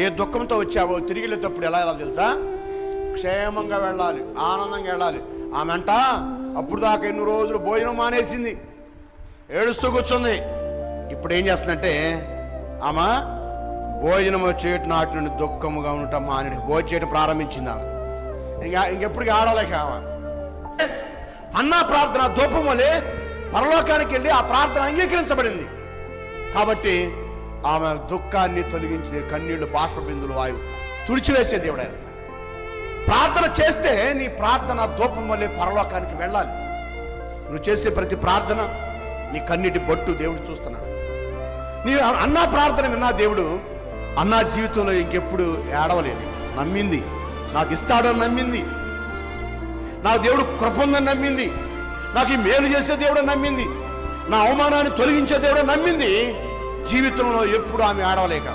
ఏ దుఃఖంతో వచ్చావో తిరిగి వెళ్ళేటప్పుడు ఎలా వెళ్ళాలి తెలుసా? క్షేమంగా వెళ్ళాలి, ఆనందంగా వెళ్ళాలి. ఆమె అంట అప్పుడు దాకా ఎన్ని రోజులు భోజనం మానేసింది, ఏడుస్తూ కూర్చుంది. ఇప్పుడు ఏం చేస్తుందంటే ఆమె భోజనం చేయటం నాటి నుండి దుఃఖముగా ఉండటం మాని భోజనం చేయటం ప్రారంభించింది. ఆమె ఇంకెప్పటికీ ఆడలేక ఆమె అన్నా ప్రార్థన ధూపం వలె పరలోకానికి వెళ్ళి ఆ ప్రార్థన అంగీకరించబడింది. కాబట్టి ఆమె దుఃఖాన్ని తొలగించి కన్నీళ్లు బాష్ప బిందులు వాయువు తుడిచివేసే దేవుడు ఆయన. ప్రార్థన చేస్తే నీ ప్రార్థన ధూపం వల్లే పరలోకానికి వెళ్ళాలి. నువ్వు చేసే ప్రతి ప్రార్థన నీ కన్నీటి బొట్టు దేవుడు చూస్తున్నాడు. నీ అన్నా ప్రార్థన విన్నా దేవుడు అన్నా జీవితంలో ఇంకెప్పుడు ఏడవలేదు. నమ్మింది, నాకు ఇస్తాడని నమ్మింది, నా దేవుడు కృప ఉందని నమ్మింది, నాకు ఈ మేలు చేసే దేవుడు నమ్మింది, నా అవమానాన్ని తొలగించే దేవుడు నమ్మింది. జీవితంలో ఎప్పుడు ఆమె ఏడవలేక